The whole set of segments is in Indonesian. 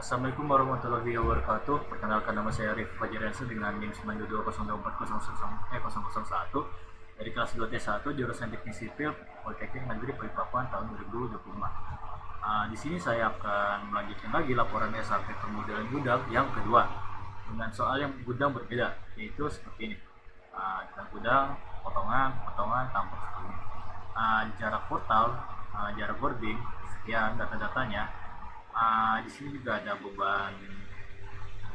Assalamualaikum warahmatullahi wabarakatuh. Perkenalkan, nama saya Rif Fajriansa dengan NIM 922040001 dari kelas 2T1 jurusan Teknik Sipil Politeknik Negeri Balikpapan tahun 2025. Di sini saya akan melanjutkan lagi laporan SAP pemodelan gudang yang kedua dengan soal yang gudang berbeda, yaitu seperti ini. Gudang potongan tampak seperti ini. Jarak portal, jarak boarding, sekian data-datanya. Di sini juga ada beban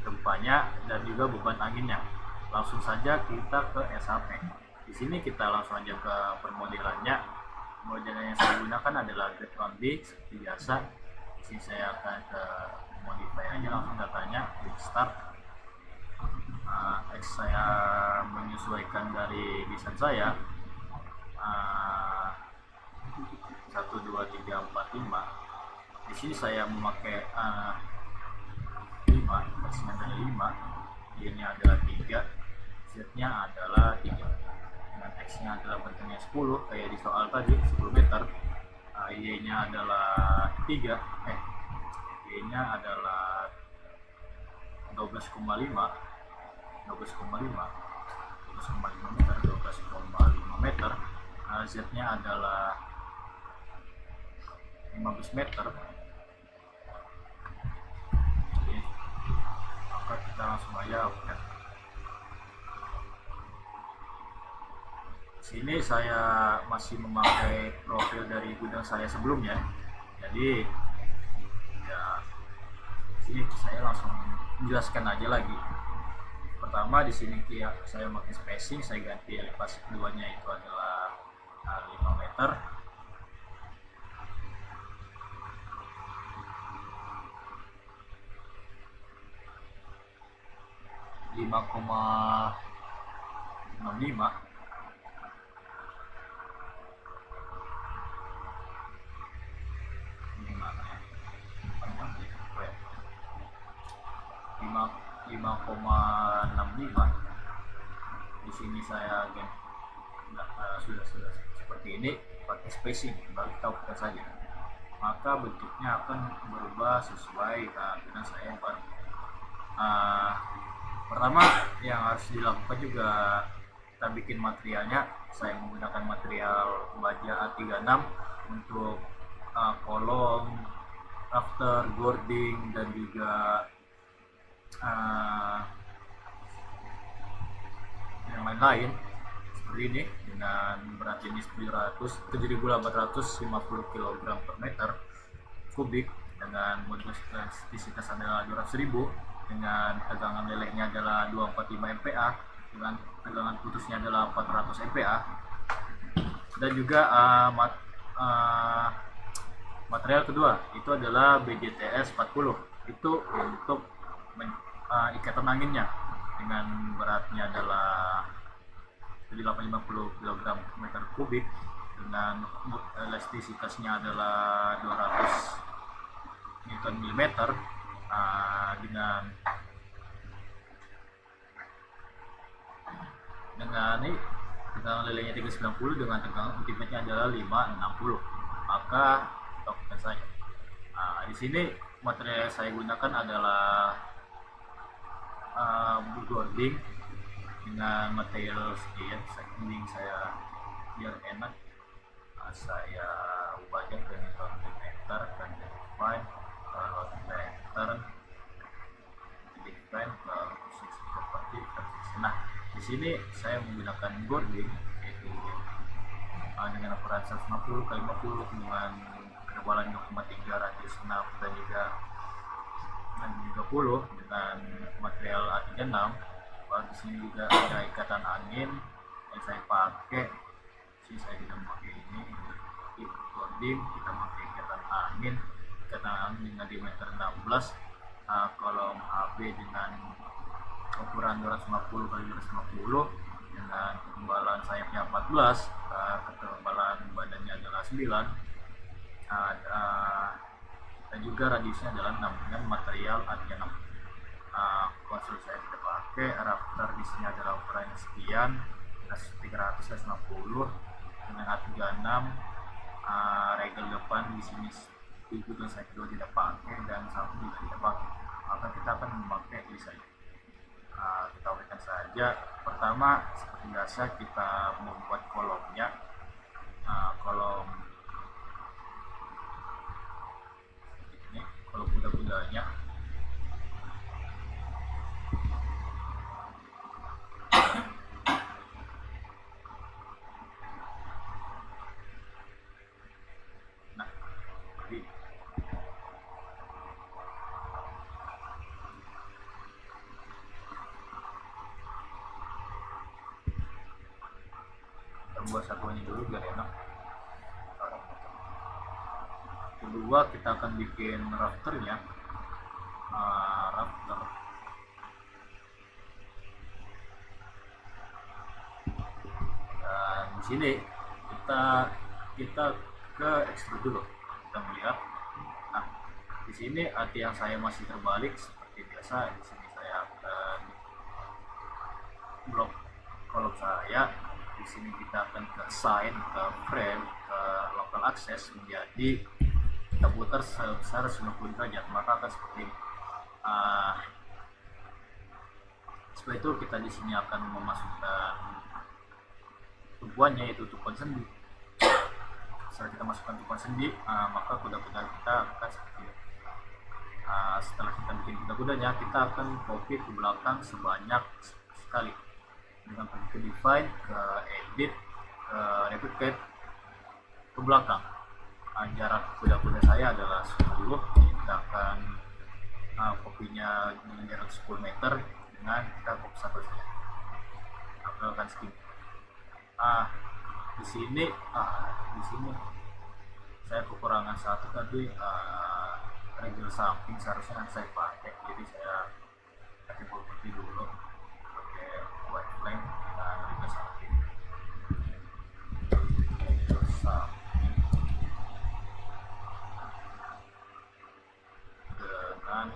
gempanya dan juga beban anginnya. Langsung saja kita ke SAP. Di sini kita langsung aja ke permodelannya. Modelan yang saya gunakan adalah grade 1B seperti biasa. Di sini saya akan ke modify aja langsung datanya, klik start. X saya menyesuaikan dari desain saya. 1 2 3 4 5. Di sini saya memakai 5, X-nya adalah 5, Y-nya adalah 3, Z-nya adalah 3. Dan X-nya adalah bentuknya 10 kayak di soal tadi, 10 meter. Y-nya adalah 3, Y-nya adalah 12,5 meter. Z-nya adalah 15 meter. Maka kita langsung aja update. Sini saya masih memakai profil dari gudang saya sebelumnya, jadi ya sini saya langsung menjelaskan aja lagi. Pertama di sini saya pakai spacing, saya ganti elevasi keduanya itu adalah 5 meter. Lima koma 65 di sini saya sudah seperti ini pakai spacing, baru kita buka saja, maka bentuknya akan berubah sesuai dengan saya yang baru. Pertama yang harus dilakukan juga kita bikin materialnya. Saya menggunakan material baja A36 untuk kolom, rafter, boarding dan juga yang lain-lain seperti ini dengan berat jenis 7.850 kg per meter kubik dengan modulus elastisitas adalah 200.000, dengan tegangan lelehnya adalah 245 MPa, dengan tegangan putusnya adalah 400 MPa, dan juga material kedua itu adalah BJTS 40. Itu untuk ikatan anginnya dengan beratnya adalah 7.850 kg meter kubik, dengan elastisitasnya adalah 200 Newton milimeter, dengan ini tegangan lelehnya 390 dengan tegangan ultimate-nya adalah 560. Maka lakukan saja. Di sini material yang saya gunakan adalah boarding dengan material sekian. Mending saya biar enak, saya ubah aja ke Newton millimeter dan define pattern define seperti itu. Nah, di sini saya menggunakan boarding yaitu dengan ukuran 150 x 50 dengan ketebalan 2,3, radius 6 dan juga 30 dengan material A36. Di sini juga ada ikatan angin yang saya pakai. Sini saya tidak memakai ini boarding, kita pakai ikatan angin dengan diameter 16, kolom AB dengan ukuran 250 x 250 dengan ketebalan sayapnya 14, ketebalan badannya adalah 9, dan juga radiusnya adalah 6 dengan material A36. Konsul saya tidak pakai, rafter di sini adalah ukuran sekian, 360 dengan A36. Regel depan di sini itu saya kedua tidak pakai dan satu juga tidak pakai. maka kita akan memakai desain. Kita uraikan saja. Pertama, seperti biasa kita membuat kolomnya. Kolom ini, kolom kuda-kudanya. Nah, jadi kita buat satuannya dulu biar enak. Kedua, kita akan bikin rafternya. Rafter dan di sini kita ke ekstrud dulu, kita melihat. Nah, di sini arti yang saya masih terbalik seperti biasa. Di sini saya akan blok kolom saya. Di sini kita akan ke assign, ke frame, ke local access menjadi kita putar sebesar 90 derajat, maka akan seperti ini. Setelah itu kita di sini akan memasukkan tumpuannya, yaitu tumpuan sendi. Setelah kita masukkan tumpuan sendi, maka kuda-kuda kita akan seperti ini. Setelah kita bikin kuda-kudanya, kita akan copy ke belakang sebanyak sekali dengan pergi ke define, ke edit, ke replicate, ke belakang. Jarak kuda-kuda saya adalah 10, kita akan kopinya dengan jarak 10 meter dengan kita copy satu saja. Akan skip. Di sini saya kekurangan satu tadi, regel samping seharusnya saya pakai, jadi saya pakai putih dulu, pakai white blank dengan regel samping. Regel samping dengan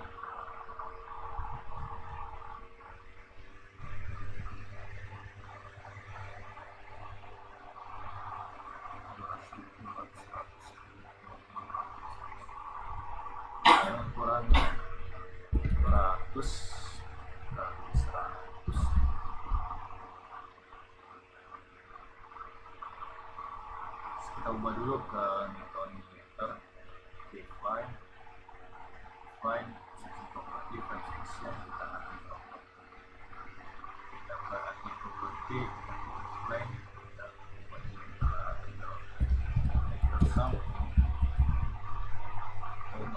ukuran 200 kali 100. Kita ubah dulu ke Newton meter. Define section property, frame section, kita nanti kita buat nanti property, plane, kita buat regel samping.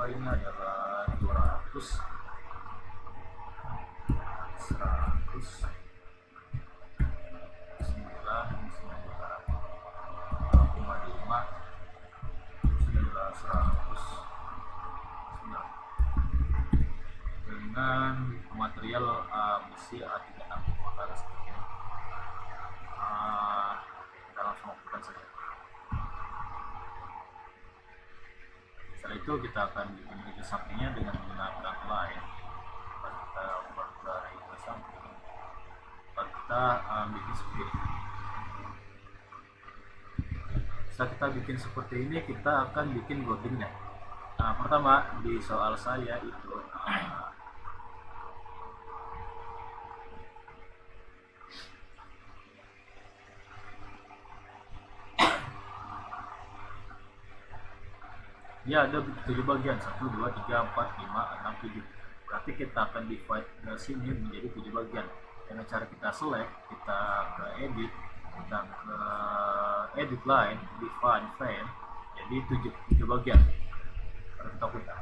Ini adalah 200, 100, 9,5, 100, dengan material besi A36, maka harus seperti ini. Kita langsung lakukan saja. Setelah itu kita akan bikin regel sampingnya dengan menggunakan line. Kita buat dari regel samping, kita bikin seperti ini. Setelah kita bikin seperti ini, kita akan bikin codingnya. Pertama di soal saya itu ya ada 7 bagian, 1, 2, 3, 4, 5, 6, 7. Berarti kita akan divide dari sini menjadi 7 bagian. Dengan cara kita select, kita ke edit, kita ke edit line, define frame, jadi 7 bagian. Baru kita putar.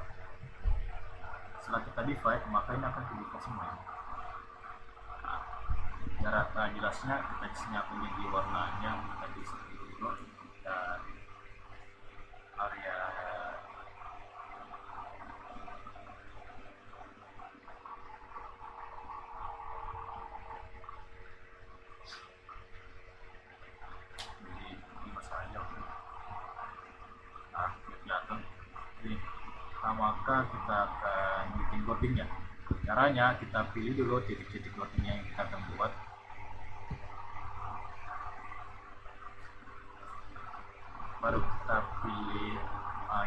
Setelah kita divide, maka ini akan ke divide semua. Jarak jelasnya kita di sini akan jadi warnanya tadi seperti dulu, dan area maka kita akan bikin codingnya. Caranya kita pilih dulu titik-titik codingnya yang kita akan buat. Baru kita pilih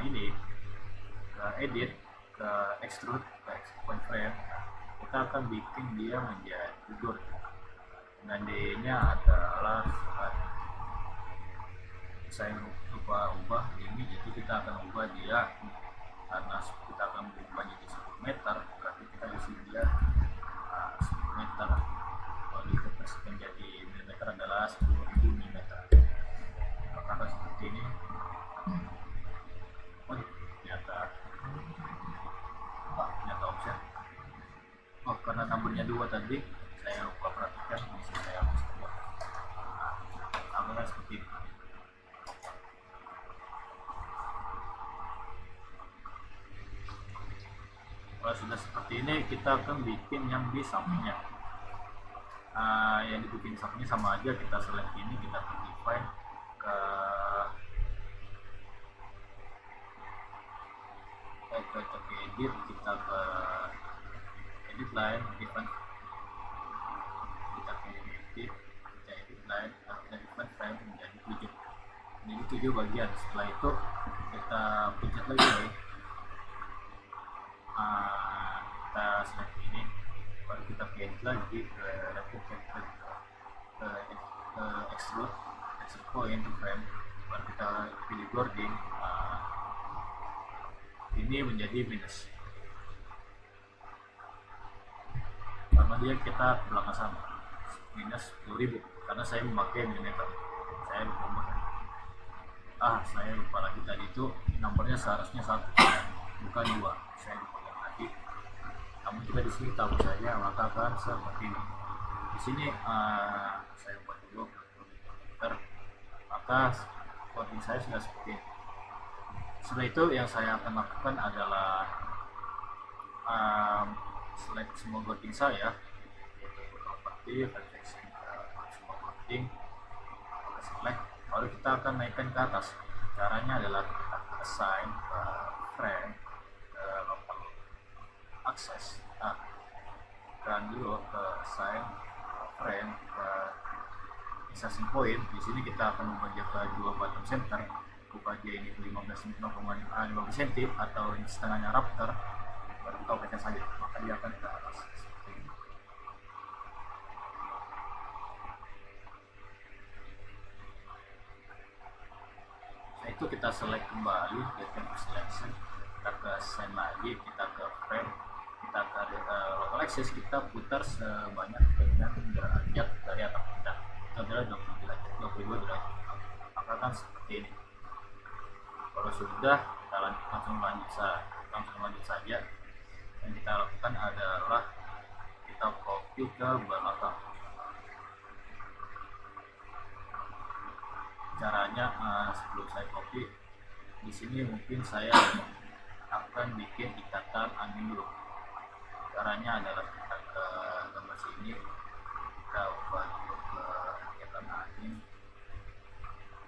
ini ke edit, ke extrude ke point frame, kita akan bikin dia menjadi figur. Dan D nya adalah saya lupa ubah ini, jadi kita akan ubah dia karena kita akan berubah jadi 10 meter, berarti kita isi dia 10 meter. Kalau dikonversikan jadi milimeter adalah 10.000 milimeter. Apakah seperti ini? Oh, ternyata offset. Oh, karena numbernya 2 tadi saya lupa perhatikan, bisa saya hapus dulu. Nah, seperti ini. Kalau sudah seperti ini, kita akan bikin yang di sampingnya. Yang dibikin sampingnya sama aja, kita select ini, kita define ke edit, kita ke edit line, define, kita ke edit, kita edit line, kita define frame menjadi 7. Jadi 7 bagian. Setelah itu kita pencet lagi, kita select ini, baru kita edit lagi ke extrude point to frame, baru kita pilih boarding. Ini menjadi minus, karena dia kita belakang sama minus 10.000 karena saya memakai milimeter. Saya lupa lagi tadi itu nomornya seharusnya 1 bukan 2, saya lupa lagi. Namun kita di sini tahu saja, maka akan seperti ini. Di sini saya buat dulu milimeter, maka coding saya sudah seperti ini. Setelah itu yang saya akan lakukan adalah select semua coding saya, yaitu property, projection, semua coding, kita select, baru kita akan naikkan ke atas. Caranya adalah kita assign ke frame, ke local access, dan dulu ke assign frame ke insertion point. Di sini kita akan membagi ke 2 bottom center, ubah dia ini 15 cm atau setengahnya raptor, baru kita operasikan saja, maka dia akan ke atas. Setelah itu kita select kembali, kita ke selection, kita ke assign lagi, kita ke frame, kita ke local axis, kita putar sebanyak dengan derajat dari atap kita. Itu adalah 22 derajat. Maka kan seperti ini. Kalau sudah, kita langsung lanjut saja. Yang kita lakukan adalah kita copy ke belakang. Caranya, sebelum saya copy, di sini mungkin saya akan bikin ikatan angin dulu. Caranya adalah kita ke gambar sini, kita ubah ke ikatan angin.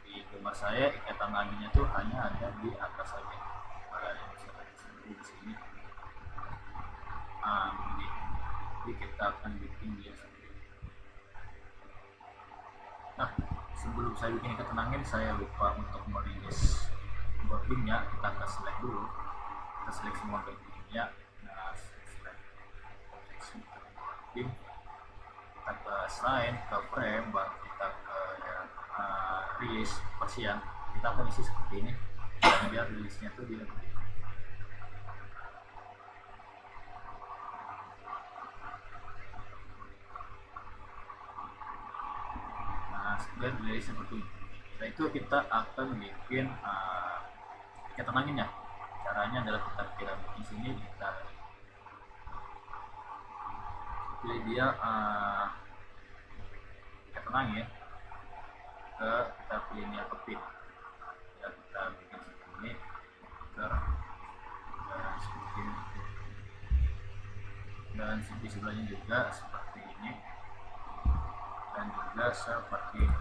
Di gambar saya ikatan anginnya tuh hanya ada di atas saja, pada yang bisa di sini. Jadi kita akan bikin dia sendiri. Nah, sebelum saya bikin ikatan angin, saya lupa untuk merilis boardingnya. Kita ke select dulu, kita select semua boardingnya. Nah, select boarding, kita ke assign ke frame, baru kita ke release persian. Kita akan isi seperti ini, dan biar rilisnya tuh dia begini. Nah, sudah rilis seperti ini. Setelah itu kita akan bikin ikatan anginnya. Caranya adalah kita bikin sini, kita pilih dia ikatan angin, kita pilih ini ke pin, ya, kita bikin seperti ini, dan di sebelahnya juga seperti ini, dan juga seperti ini.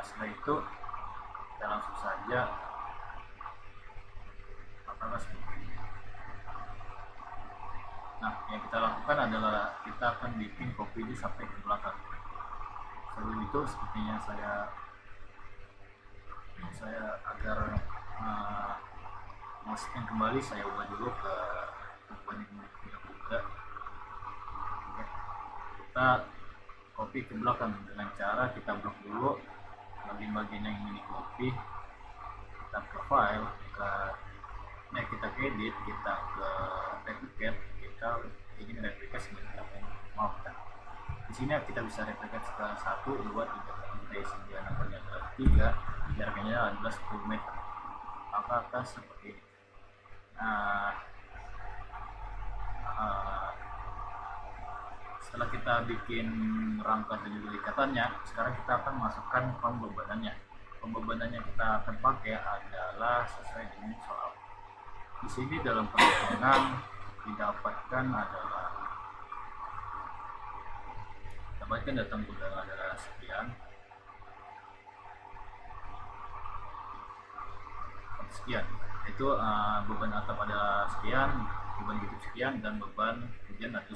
Setelah itu kita langsung saja apakah seperti ini. Nah, yang kita lakukan adalah kita akan bikin copy ini sampai ke belakang. Sebelum itu, sepertinya saya agar masukkan kembali, saya ubah dulu ke beban yang tidak juga. Kita copy ke belakang dengan cara kita blok dulu bagian-bagian yang ini copy, kita ke file, kita ke edit, kita ke replicate, kita ingin replicate sebenarnya apa yang mau kita. Di sini kita bisa replicate ke 1, 2, 3, kita isi dia nomornya adalah 3, jaraknya adalah 10 meter. Maka akan seperti ini. Setelah kita bikin rangka dan juga ikatannya, sekarang kita akan masukkan pembebanannya. Pembebanannya kita akan pakai adalah sesuai dengan soal. Di sini dalam perhitungan didapatkan datang gudang adalah sekian, itu beban atap adalah sekian, beban hidup sekian, dan beban hujan nanti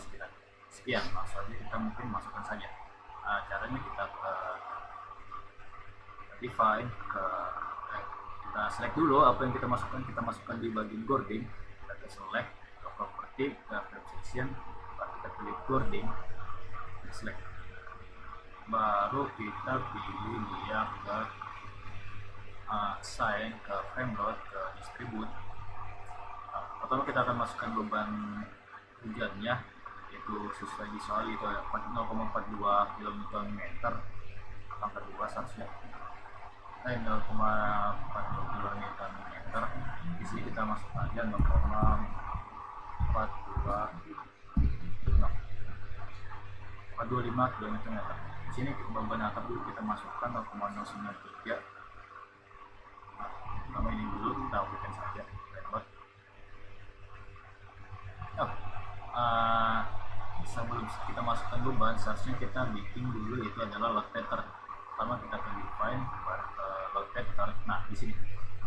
sekian. Maksudnya kita mungkin masukkan saja. Caranya kita define kita select dulu apa yang kita masukkan di bagian boarding, kita select ke property, ke frame section, baru kita pilih boarding, kita select, baru kita pilih dia ke assign, ke frame load, ke distribute. Pertama kita akan masukkan beban hujannya, yaitu sesuai di soal itu 0,42 km angka 2 seharusnya 0,42 km. Di sini kita masuk aja 0,425 km. Di sini beban atap dulu kita masukkan 0,093. Kalau ini dulu kita aplikasikan saja. Sebelum kita masukkan beban, seharusnya kita bikin dulu itu adalah load pattern. Pertama kita akan define load pattern. Nah, di sini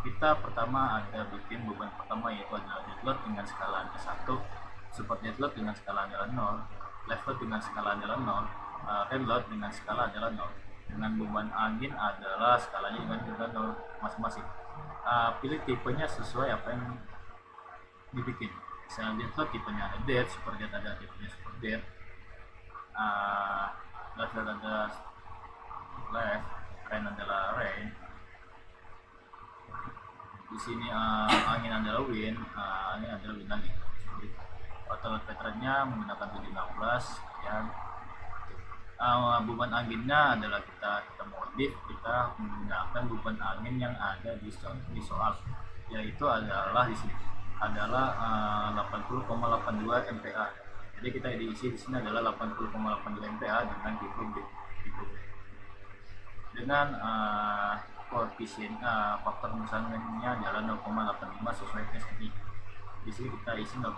kita pertama ada bikin beban pertama, yaitu adalah dead load dengan skala adalah 1, support dead load dengan skala adalah 0, left load dengan skala adalah 0, head load dengan skala adalah 0, dengan beban angin adalah skalanya juga 0 masing-masing. Pilih tipenya sesuai apa yang dibikin. Misalnya dead load tipenya ada dead, super dead ada tipenya super dead, left load ada left, rain adalah rain. Di sini angin adalah wind, angin adalah wind lagi. Total load patternnya menggunakan 716 yang beban anginnya adalah kita modif, kita menggunakan beban angin yang ada di soal, yaitu adalah di sini adalah 80,82 MPa. Jadi kita diisi di sini adalah 80,82 MPa dengan tipe B. Dengan koefisien faktor misalnya adalah 0,85 sesuai SNI. Di sini kita isi 0,85.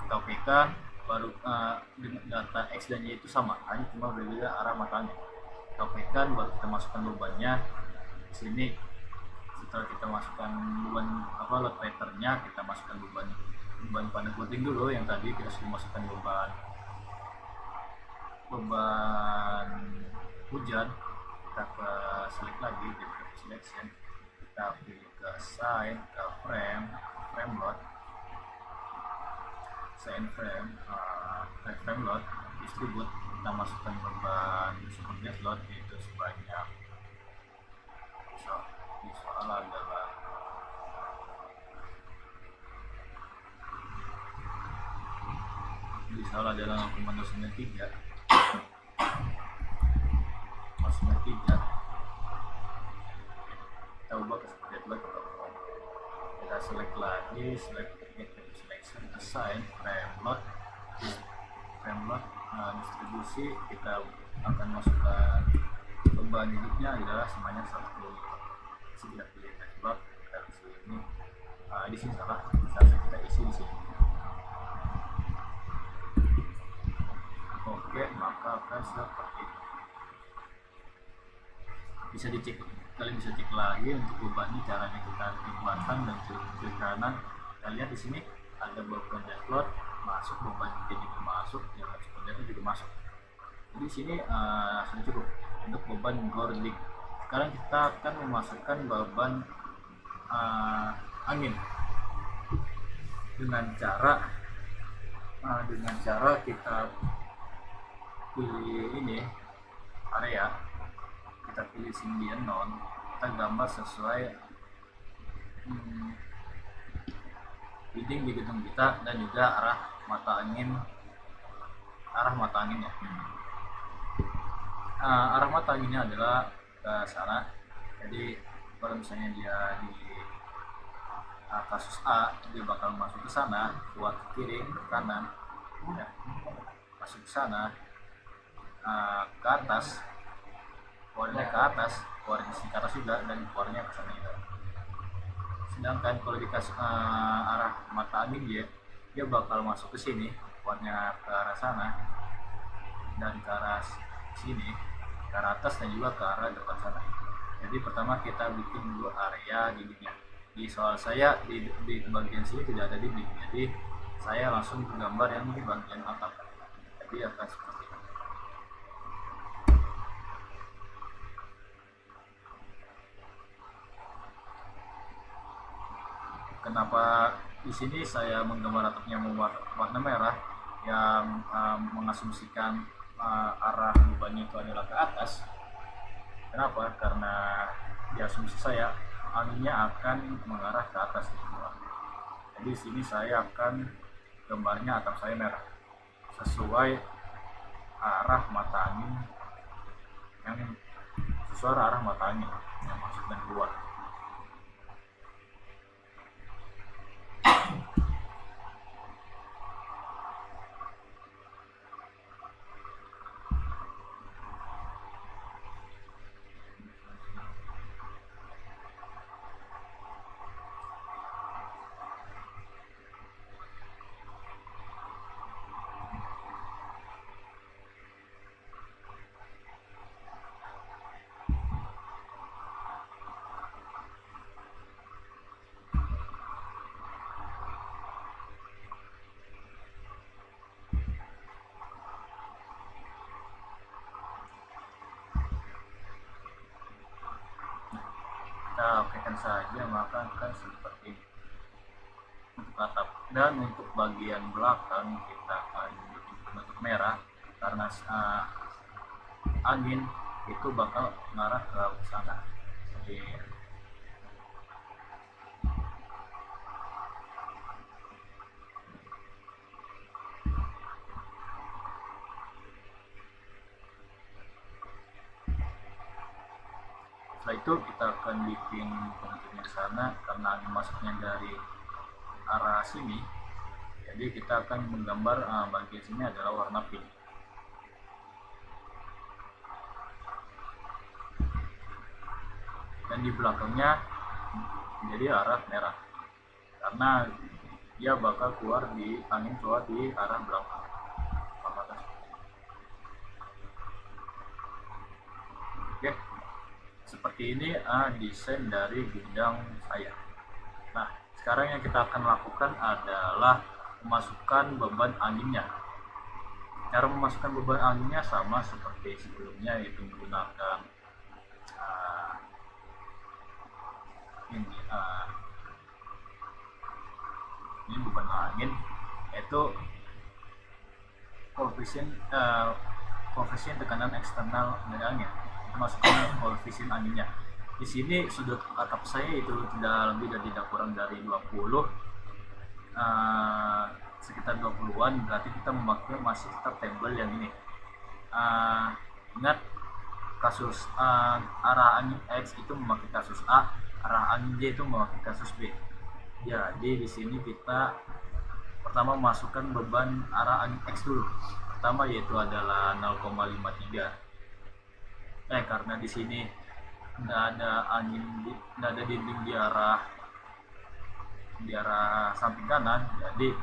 Kita okekan, baru dengan data X dan Y itu sama, hanya cuma berbeda arah matanya. Kita okekan, baru kita masukkan bebannya di sini. Setelah kita masukkan beban load patternnya, kita masukkan beban pada coating dulu. Yang tadi kita sudah masukkan beban hujan, kita ke select lagi di selection, kita pilih ke assign, ke frame load, assign frame load, distribute, kita masukkan beban super dead load, yaitu sebanyak di soal adalah di soal adalah 0,093 kita ubah ke seperti itu lagi. Kita select lagi, selection, assign frame load, distribusi, kita akan masukkan beban hidupnya adalah sebanyak 1 kg. Kita pilih network, kita isi ini, di sini salah, seharusnya kita isi di sini. Oke, maka akan seperti itu. Bisa dicek, kalian bisa cek lagi untuk beban ini caranya kita buatkan dan kiri kanan. Kita lihat di sini ada beban dead load masuk, beban juga masuk, yang sebenarnya juga masuk. Jadi di sini sudah cukup untuk beban boarding. Sekarang kita akan memasukkan beban angin. dengan cara kita pilih ini area, kita pilih Symbian non, kita gambar sesuai leading di gedung kita dan juga arah mata anginnya. Arah mata anginnya adalah ke sana. Jadi kalau misalnya dia di kasus A, dia bakal masuk ke sana, buat ke kiri, ke kanan, ya, masuk ke sana, ke atas, keluarnya ke atas, keluarnya ke atas juga, dan keluarnya ke sana juga. Sedangkan kalau dikasih arah mata angin dia bakal masuk ke sini, keluarnya ke arah sana, dan ke arah sini, ke arah atas, dan juga ke arah depan sana. Jadi pertama kita bikin dulu area dindingnya. Di soal saya di bagian sini tidak ada dinding, jadi saya langsung menggambar yang di bagian atap. Jadi akan seperti ini. Kenapa di sini saya menggambar atapnya warna merah yang mengasumsikan arah bebannya itu adalah ke atas? Kenapa? Karena di asumsi saya anginnya akan mengarah ke atas. Jadi di sini saya akan gambarnya atap saya merah sesuai arah mata angin yang masuk dan keluar. Kita okekan saja, maka akan seperti untuk atap. Dan untuk bagian belakang kita akan bentuk merah karena angin itu bakal mengarah ke sana. Jadi setelah itu kita akan bikin bentuknya di sana karena angin masuknya dari arah sini. Jadi kita akan menggambar bagian sini adalah warna pink. Dan di belakangnya menjadi arah merah karena dia bakal keluar di angin keluar di arah belakang. Oke, seperti ini desain dari gudang saya. Nah, sekarang yang kita akan lakukan adalah memasukkan beban anginnya. Cara memasukkan beban anginnya sama seperti sebelumnya, yaitu menggunakan ini beban angin, yaitu koefisien tekanan eksternal dari angin, masukkan koefisien anginnya. Di sini sudut atap saya itu tidak lebih dan tidak kurang dari 20, sekitar 20-an, berarti kita memakai masih tetap tabel yang ini. Ingat, kasus arah angin X itu memakai kasus A, arah angin Y itu memakai kasus B. Jadi di sini kita pertama masukkan beban arah angin X dulu. Pertama yaitu adalah 0,53. Karena di sini nggak ada dinding di arah samping kanan, jadi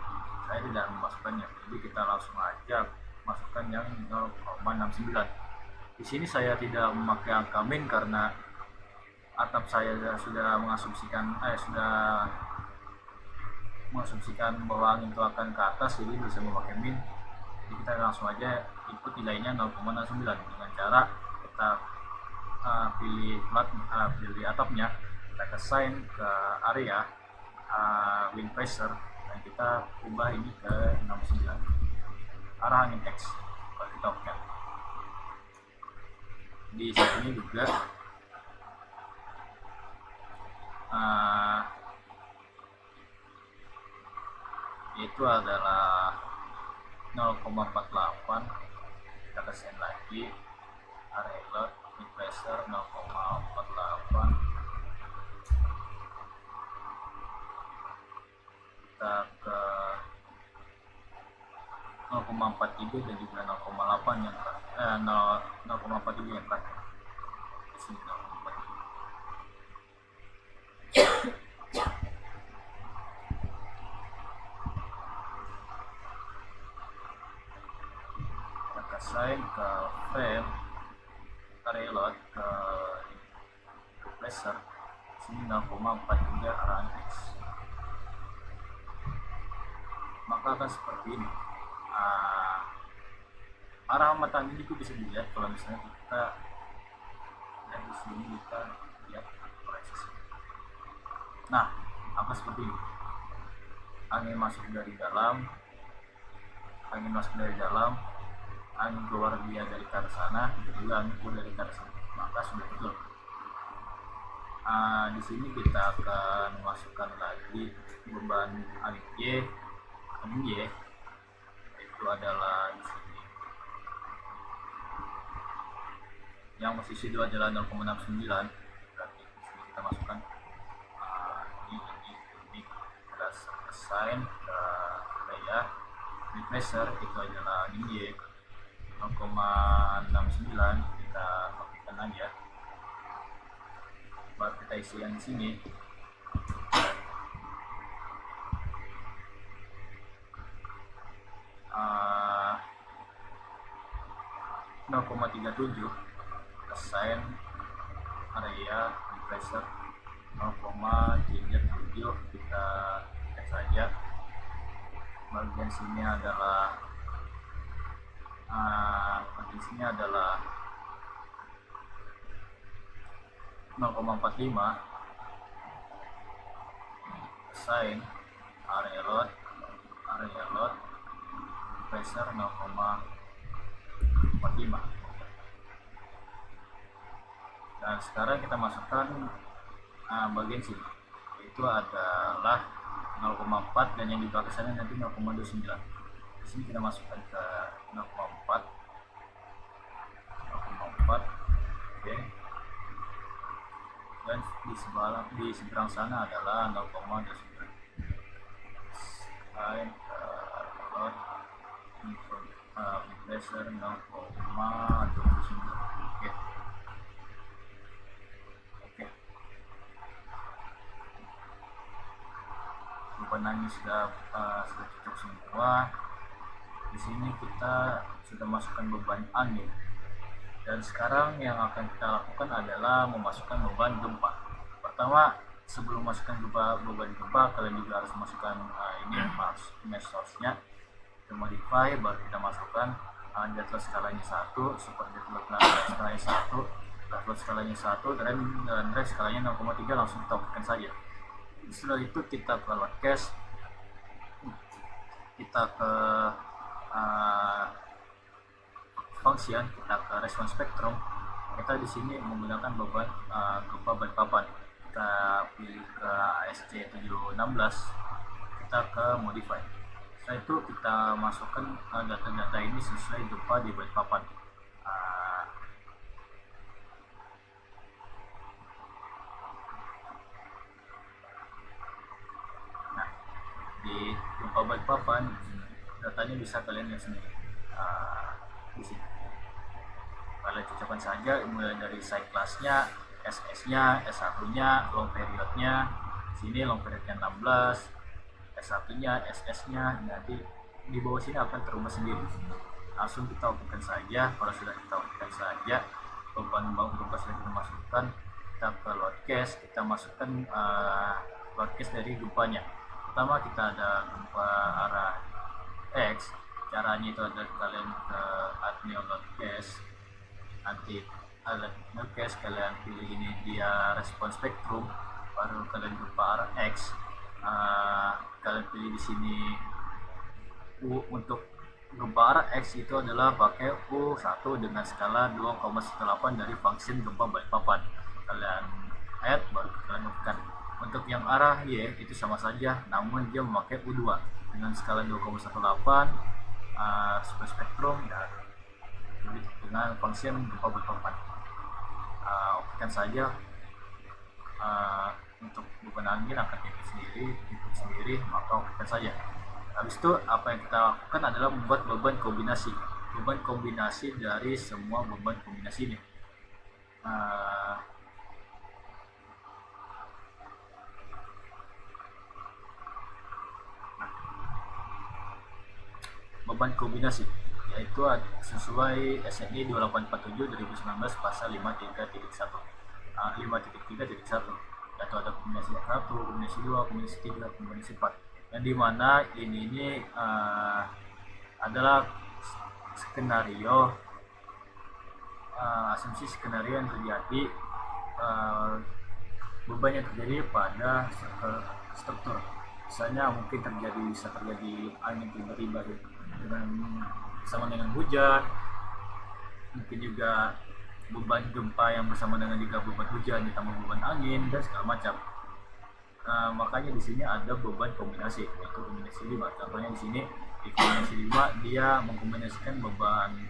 saya tidak memasukkannya. Jadi kita langsung aja masukkan yang 0,69. Di sini saya tidak memakai angka min karena atap saya sudah mengasumsikan bahwa angin itu akan ke atas, jadi bisa memakai min. Jadi kita langsung aja input nilainya 0,69 dengan cara kita pilih atapnya, kita assign ke area wind pressure dan kita ubah ini ke 69 arah angin X. Kalau kita oke di sini juga itu adalah 0,48. Kita kasihin lagi area load mid pressure 0,48, kita ke 0,43 dan juga 0,8 yang terakhir, 0,43 yang terakhir di sini 0,43. Kita assign ke frame area load ke pressure sini 0,43 arah X, maka akan seperti ini. Arah mata angin itu bisa dilihat kalau misalnya kita dari sini kita lihat proyeksi. Nah, akan seperti ini. Angin masuk dari dalam, angin keluar dia dari ke arah sana, juga angin keluar dari ke arah sana, maka sudah betul. Di sini kita akan masukkan lagi beban angin Y, itu adalah di sini yang posisi 2 adalah 0,69. Berarti di sini kita masukkan ini kita assign ke area mid pressure, itu adalah angin Y 0,69. kita pastikan aja, baru kita isi yang di sini. 0,37 assign area pressure 0,37, kita cek saja. Bagian sini adalah 0,45 assign area load pressure 0,45. Dan sekarang kita masukkan bagian sini, itu adalah 0,4 dan yang di belakang sana nanti 0,29. Di sini kita masukkan ke 0,4. Oke. Dan di seberang sana adalah 0,29. Pressure 0,29. Oke. Beban angin sudah cocok semua. Di sini kita sudah masukkan beban angin. Dan sekarang yang akan kita lakukan adalah memasukkan beban gempa. Pertama, sebelum masukkan beban gempa, kalian juga harus masukkan ini mesh source-nya. Kita modify, baru kita masukkan deadload skalanya 1, super deadload skalanya 1, deadload skalanya 1, dan drag skalanya 0,3, langsung kita okekan saja. Setelah itu kita ke loadcast, kita ke function, kita ke response spectrum. Kita di sini menggunakan beban gempa Balikpapan. Kita pilih ke ASC 716, kita ke modify. Setelah itu kita masukkan data-data ini sesuai gempa di Balikpapan. Nah, di gempa Balikpapan datanya bisa kalian lihat sendiri di sini. Kalian cocokkan saja mulai dari side class-nya, SS-nya, S1-nya, long period-nya. Sini long period-nya 16, S1-nya, SS-nya, nanti di bawah sini akan terumas sendiri. Langsung kita okekan saja. Kalau sudah kita okekan saja, beban gempa sudah kita masukkan, kita ke loadcast, kita masukkan loadcast dari gempanya. Pertama kita ada gempa arah X. Caranya itu adalah kalian ke add new loadcast, nanti loadcast kalian pilih ini dia respon spektrum, baru kalian gempa arah X. Kalian pilih di sini U untuk gempa arah X itu adalah pakai U1 dengan skala 2,18 dari function gempa Balikpapan. Kalian add baru kalian lakukan. Untuk yang arah Y itu sama saja, namun dia memakai U2 dengan skala 2,18 spektrum dan dengan function gempa Balikpapan. Okekan saja. Untuk beban angin akan ikut sendiri, maka okekan saja. Habis itu apa yang kita lakukan adalah membuat beban kombinasi dari semua beban kombinasi ini. Beban kombinasi yaitu sesuai SNI 2847 2019 pasal 5.3.1 yaitu ada kombinasi 1, kombinasi 2, kombinasi 3, kombinasi 4, yang dimana ini adalah skenario asumsi skenario yang terjadi, beban yang terjadi pada struktur. Misalnya mungkin bisa terjadi angin tiba-tiba bersama dengan hujan, mungkin juga beban gempa yang bersama dengan juga beban hujan ditambah beban angin dan segala macam. Makanya di sini ada beban kombinasi, yaitu kombinasi 5. Contohnya di sini di kombinasi 5 dia mengkombinasikan beban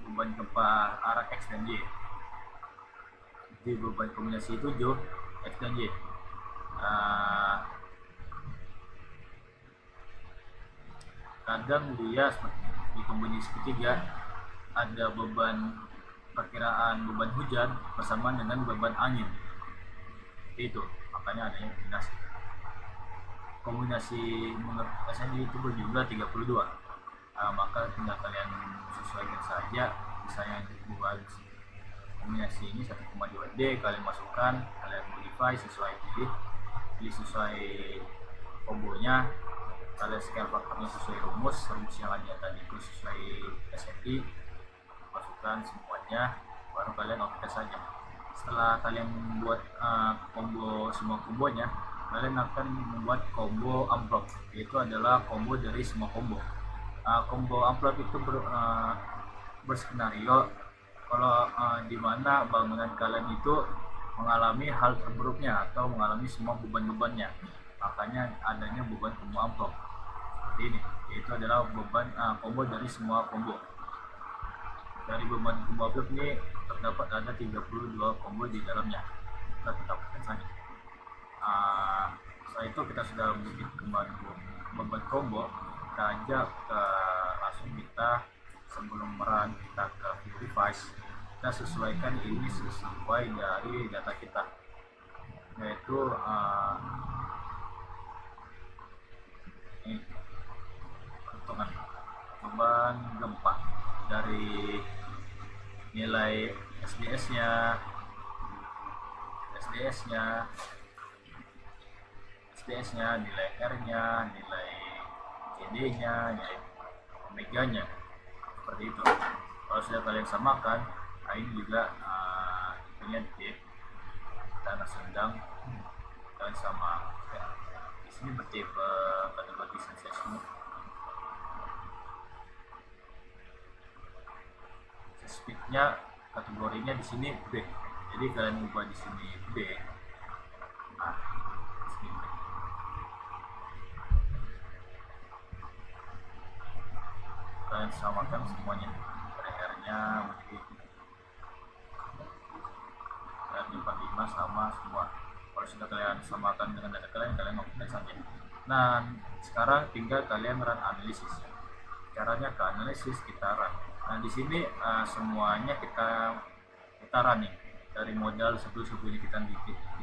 gempa arah X dan Y. Di beban kombinasi 7 X dan Y. Kadang dia di kombinasi ketiga ada perkiraan beban hujan bersamaan dengan beban angin. Itu makanya adanya kombinasi menurut SNI itu berjumlah 32. Maka tinggal kalian sesuaikan saja. Misalnya buat kombinasi ini 1,2D kalian masukkan, kalian modify sesuai pilih sesuai kombonya, kalian scale faktornya sesuai rumus yang ada tadi itu sesuai SNI, masukkan semuanya, baru kalian oke saja. Setelah kalian membuat semua kombonya, kalian akan membuat combo amplop, yaitu adalah combo dari semua combo. Combo amplop itu berskenario kalau dimana bangunan kalian itu mengalami hal terburuknya atau mengalami semua beban-bebannya, makanya adanya beban combo amplop seperti ini, yaitu adalah beban combo dari semua combo. Dari beban combo amplop ini terdapat ada 32 combo di dalamnya. Kita tetapkan saja. Setelah itu kita sudah membuat beban combo, kita langsung sebelum run kita ke view device, kita sesuaikan ini sesuai dari data kita, yaitu ini perhitungan beban gempa dari nilai SDS-nya, nilai R-nya, nilai CD-nya, nilai omega-nya, seperti itu. Kalau sudah kalian samakan, ini juga punya tip tanah sedang dan sama ya. Di sini bertipe kategori seismik. Seismiknya kategorinya di sini B. Jadi kalian ubah di sini B. Kalian samakan semuanya, R-nya begitu, dan 45 sama semua. Kalau sudah kalian samakan dengan data kalian oke saja. Nah, sekarang tinggal kalian run analisis. Caranya ke analisis kita run. Nah, di sini semuanya kita run nih. Dari modal sebelum kita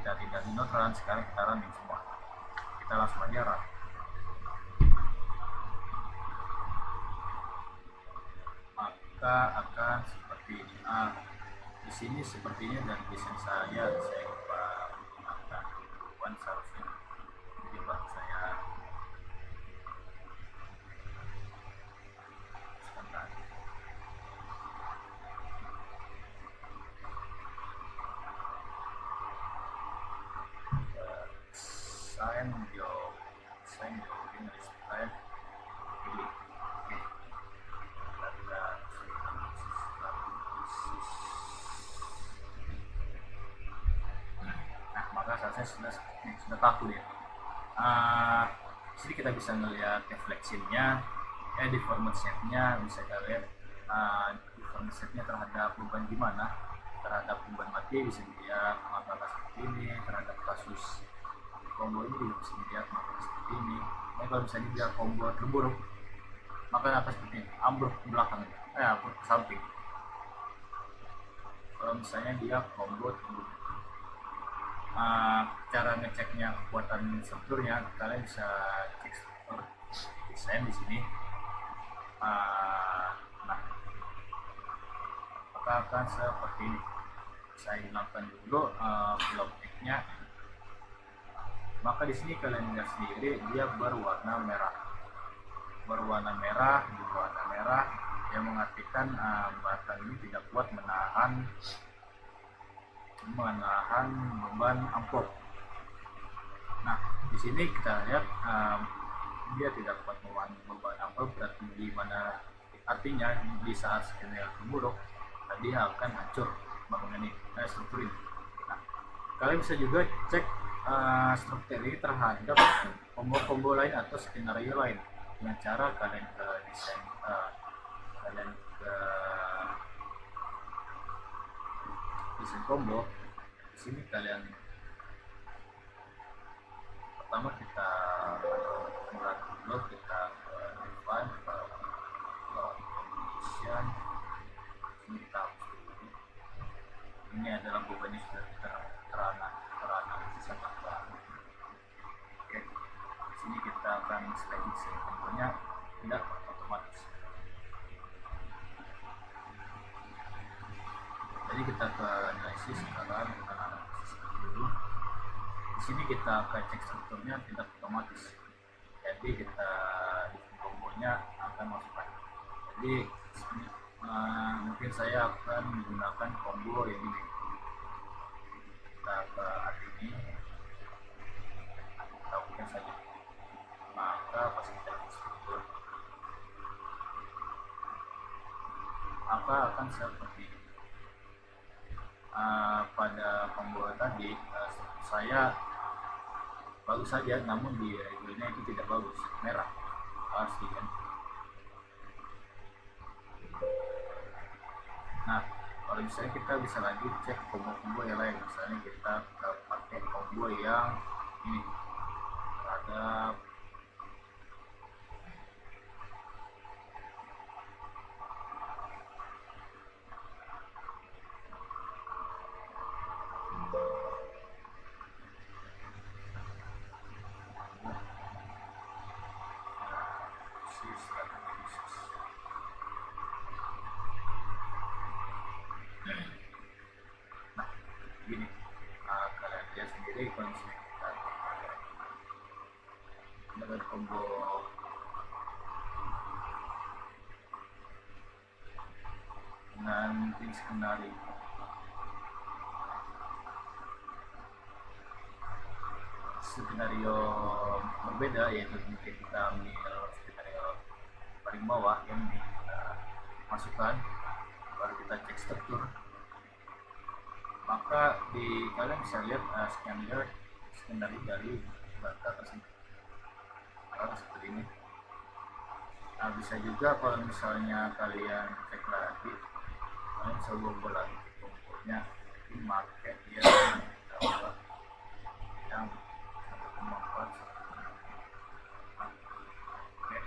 tidak di not run, sekarang kita running semua. Kita langsung aja run. Akan seperti ini. Di sini sepertinya dari desain saya lupa menggunakan bukan seharusnya. Jadi saya sebentar. Saya jauh ini supaya pilih. Oke, kita nah maka saat saya sudah kaku ya. Di sini kita bisa melihat deflection-nya, deformation shape-nya, bisa kita lihat deformation shape-nya terhadap beban gimana, terhadap beban mati bisa dilihat apakah seperti ini, terhadap kasus combo ini juga bisa dilihat maka seperti ini. Nah, kalau misalnya dia combo terburuk maka akan seperti ini, ambruk ke belakang, ambruk ke samping. Kalau misalnya dia combo terburuk, cara ngeceknya kekuatan strukturnya kalian bisa cek struktur desain di sini. Nah, maka akan seperti ini. Saya hilangkan dulu blok-nya. Maka di sini kalian lihat sendiri dia berwarna merah, yang mengartikan batan ini tidak kuat menahan beban amplop. Nah, di sini kita lihat dia tidak kuat menahan beban amplop, berarti gimana? Artinya di saat skenario terburuk dia akan hancur bangunan ini, struktur ini. Nah, kalian bisa juga cek struktur ini terhadap combo lain atau skenario lain dengan cara kalian ke desain, kalian ke desain combo. Di sini kalian pertama kita mulai dulu, kita define condition. Ini kita hapus dulu. Ini adalah bebannya sudah teranalisis apa. Oke, di sini kita akan seleksi combonya tidak otomatis. Jadi kita ke analisis sekarang, kita analisis dulu. Di sini kita akan cek strukturnya tidak otomatis. Jadi kita di kombonya akan masukkan. Jadi mungkin saya akan menggunakan combo yang ini. Kita ke arti ini, kita bukan saja. Maka pas kita struktur, maka akan seperti ini. Pada combo tadi saya bagus saja, namun di regelnya itu tidak bagus, merah pasti kan. Nah, kalau misalnya kita bisa lanjut cek combo-combo yang lain, misalnya kita pakai combo yang ini terhadap gini. Kalian lihat sendiri kalau misalnya kita dengan combo dengan tim skenario berbeda, yaitu mungkin kita ambil skenario paling bawah yang ini kita masukkan, baru kita cek struktur. Maka kalian bisa lihat skenario dari data tersebut seperti ini. Nah, bisa juga kalau misalnya kalian cek lagi, kalian bisa ubah lagi kompornya, ini market dia yang 1,4. Oke.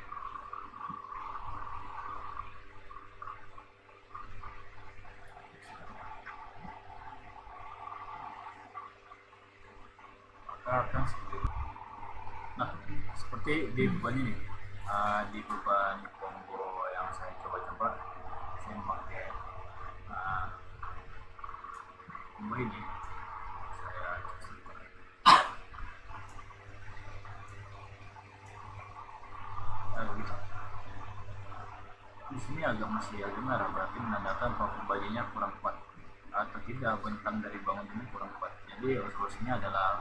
Maka akan seperti itu. Nah, seperti di beban ini, di beban combo yang saya coba-coba, saya memakai combo ini. Saya gitu. Di sini masih agak merah, berarti menandakan bahwa bagiannya kurang kuat atau tidak, bentang dari bangun ini kurang kuat. Jadi resolusinya adalah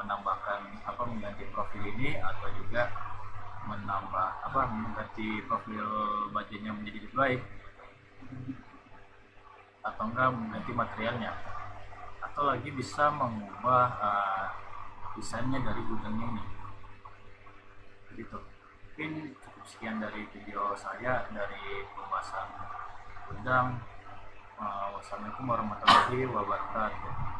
menambahkan mengganti profil ini, atau juga mengganti profil budgetnya menjadi lebih baik, atau enggak mengganti materialnya, atau lagi bisa mengubah desainnya dari gudangnya ini. Begitu. Mungkin cukup sekian dari video saya dari pembahasan gudang. Wassalamualaikum warahmatullahi wabarakatuh.